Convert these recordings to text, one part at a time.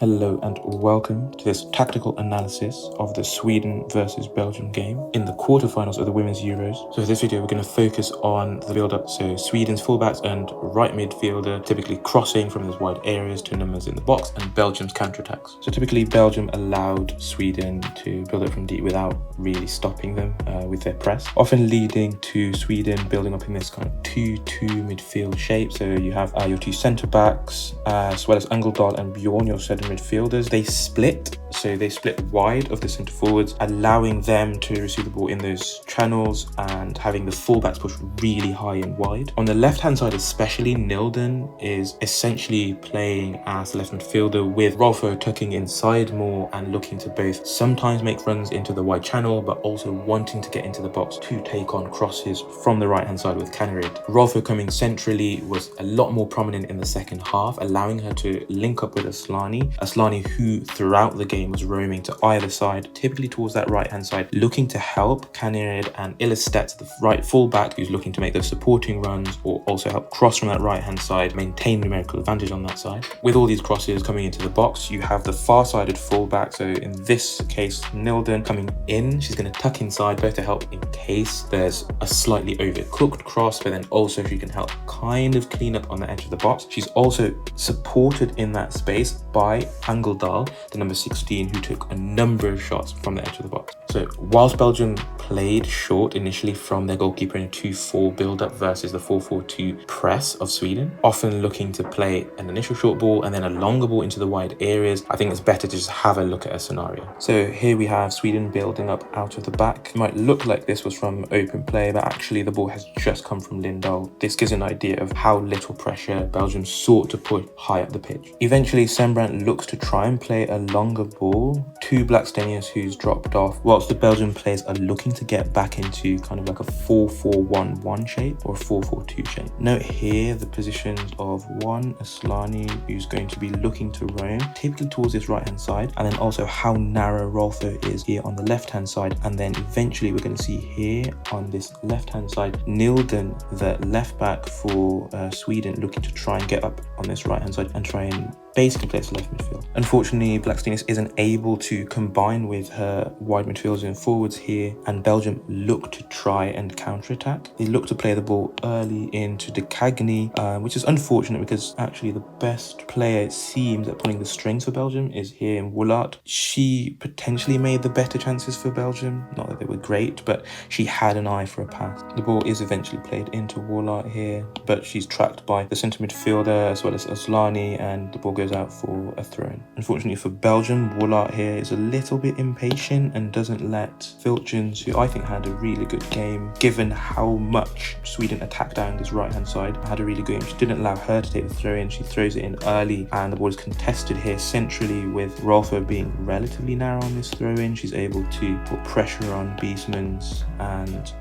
Hello and welcome to this tactical analysis of the Sweden versus Belgium game in the quarterfinals of the Women's Euros. So for this video, we're going to focus on the build-up. So Sweden's fullbacks and right midfielder typically crossing from those wide areas to numbers in the box, and Belgium's counterattacks. So typically Belgium allowed Sweden to build up from deep without really stopping them with their press, often leading to Sweden building up in this kind of 2-2 midfield shape. So you have your two centre-backs as well as Angeldal and Bjorn, your centre midfielders. They split, so they split wide of the centre forwards, allowing them to receive the ball in those channels and having the fullbacks push really high and wide. On the left hand side especially, Nilden is essentially playing as the left midfielder, with Rolfo tucking inside more and looking to both sometimes make runs into the wide channel but also wanting to get into the box to take on crosses from the right hand side with Kaneryd. Rolfo coming centrally was a lot more prominent in the second half, allowing her to link up with Asllani, who throughout the game was roaming to either side, typically towards that right hand side, looking to help Kaneryd, and Ilestedt, the right fullback, who's looking to make those supporting runs or also help cross from that right hand side, maintain numerical advantage on that side. With all these crosses coming into the box, you have the far-sided fullback, so in this case Nilden coming in. She's going to tuck inside both to help in case there's a slightly overcooked cross, but then also she can help kind of clean up on the edge of the box. She's also supported in that space by Angeldal, the number 16, who took a number of shots from the edge of the box. So whilst Belgium played short initially from their goalkeeper in a 2-4 build-up versus the 4-4-2 press of Sweden, often looking to play an initial short ball and then a longer ball into the wide areas, I think it's better to just have a look at a scenario. So here we have Sweden building up out of the back. It might look like this was from open play, but actually the ball has just come from Lindahl. This gives an idea of how little pressure Belgium sought to put high up the pitch. Eventually Sembrant looks to try and play a longer ball to Blackstenius, who's dropped off, whilst the Belgian players are looking to get back into kind of like a 4-4-1-1 shape or a 4-4-2 shape. Note here the positions of one Asllani, who's going to be looking to roam typically towards this right hand side, and then also how narrow Rolfo is here on the left hand side. And then eventually we're going to see here on this left hand side Nilden, the left back for Sweden, looking to try and get up on this right hand side and try and basically plays left midfield. Unfortunately, Blackstenius isn't able to combine with her wide midfielders and forwards here, and Belgium look to try and counter-attack. They look to play the ball early into De Cagny, which is unfortunate because actually the best player, it seems, at pulling the strings for Belgium is here in Woolart. She potentially made the better chances for Belgium. Not that they were great, but she had an eye for a pass. The ball is eventually played into Woolart here, but she's tracked by the centre midfielder as well as Asllani, and the ball goes out for a throw-in. Unfortunately for Belgium, Woolart here is a little bit impatient and doesn't let Filchens, who I think had a really good game, given how much Sweden attacked down this right-hand side, had a really good game. She didn't allow her to take the throw-in. She throws it in early, and the ball is contested here centrally, with Rolfo being relatively narrow on this throw-in. She's able to put pressure on Biesmans, and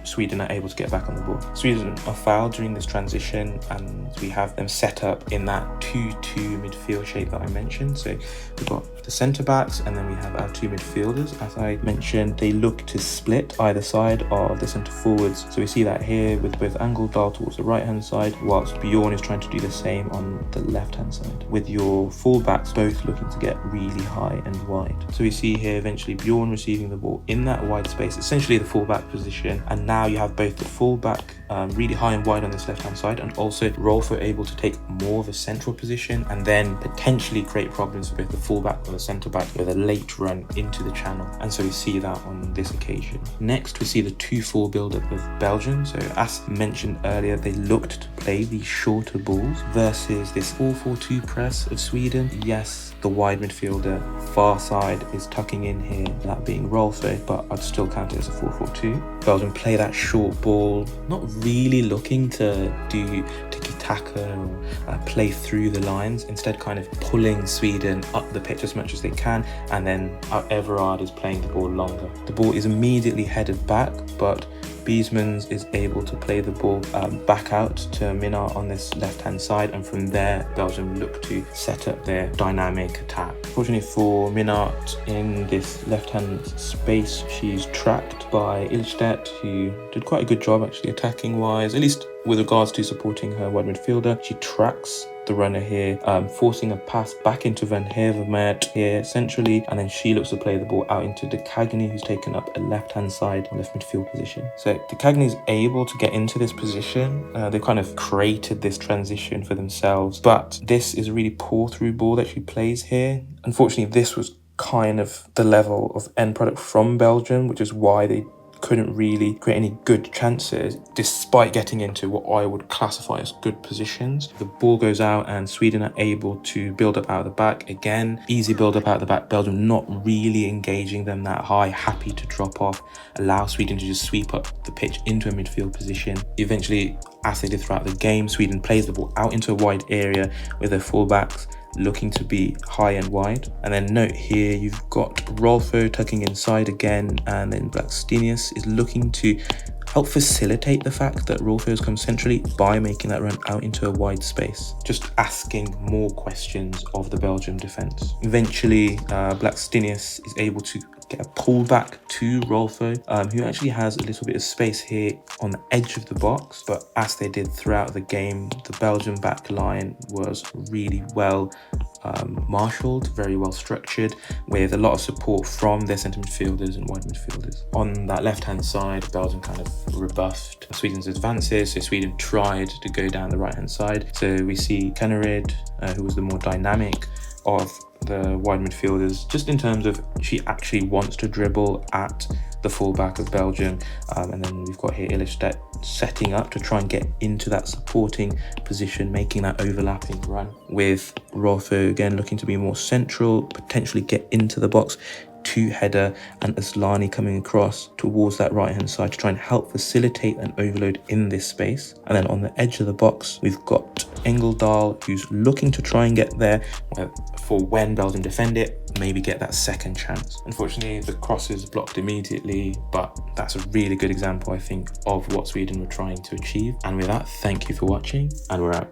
Sweden are able to get back on the ball. Sweden are fouled during this transition, and we have them set up in that 2-2 midfield shape that I mentioned. So we've got the centre backs, and then we have our two midfielders. As I mentioned, they look to split either side of the centre forwards. So we see that here with both Angeldal towards the right hand side, whilst Bjorn is trying to do the same on the left hand side, with your fullbacks both looking to get really high and wide. So we see here eventually Bjorn receiving the ball in that wide space, essentially the fullback position, and now you have both the fullback really high and wide on this left hand side, and also Rolfo able to take more of a central position and then potentially create problems for both the fullback and the centre back with a late run into the channel. And so we see that on this occasion. Next we see the 2-4 build up of Belgium. So as mentioned earlier, they looked to play these shorter balls versus this 4-4-2 press of Sweden. Yes, the wide midfielder far side is tucking in here, that being Rolfo, but I'd still count it as a 4-4-2. Belgium play that short ball, not really looking to do tiki-taka or play through the lines, instead kind of pulling Sweden up the pitch as much as they can, and then Everard is playing the ball longer. The ball is immediately headed back, but Biesmans is able to play the ball back out to Minnaert on this left-hand side, and from there Belgium look to set up their dynamic attack. Fortunately for Minnaert, in this left-hand space, she's tracked by Ilstedt, who did quite a good job actually attacking-wise, at least with regards to supporting her wide midfielder. She tracks the the runner here, forcing a pass back into Van Hevermaet here centrally, and then she looks to play the ball out into De Cagny, who's taken up a left-hand side left midfield position. So De Cagny is able to get into this position. They kind of created this transition for themselves, but this is a really poor through ball that she plays here. Unfortunately, this was kind of the level of end product from Belgium, which is why they couldn't really create any good chances despite getting into what I would classify as good positions. The ball goes out and Sweden are able to build up out of the back. Again, easy build up out of the back. Belgium not really engaging them that high, happy to drop off, allow Sweden to just sweep up the pitch into a midfield position. Eventually, as they did throughout the game, Sweden plays the ball out into a wide area with their fullbacks looking to be high and wide. And then note here, you've got Rolfo tucking inside again, and then Blackstenius is looking to help facilitate the fact that Rolfo has come centrally by making that run out into a wide space, just asking more questions of the Belgium defence. Eventually, Blackstenius is able to get a pull back to Rolfo, who actually has a little bit of space here on the edge of the box. But as they did throughout the game, the Belgian back line was really well marshalled, very well structured, with a lot of support from their centre midfielders and wide midfielders. On that left-hand side, Belgium kind of rebuffed Sweden's advances, so Sweden tried to go down the right-hand side. So we see Kennerid, who was the more dynamic of the wide midfielders, just in terms of she actually wants to dribble at the fullback of Belgium, and then we've got here Illistedt setting up to try and get into that supporting position, making that overlapping run, with Rolfo again looking to be more central, potentially get into the box to header, and Asllani coming across towards that right hand side to try and help facilitate an overload in this space. And then on the edge of the box, we've got Engeldahl, who's looking to try and get there for when Belgium defend it, maybe get that second chance. Unfortunately, the cross is blocked immediately, but that's a really good example, I think, of what Sweden were trying to achieve. And with that, thank you for watching, and we're out.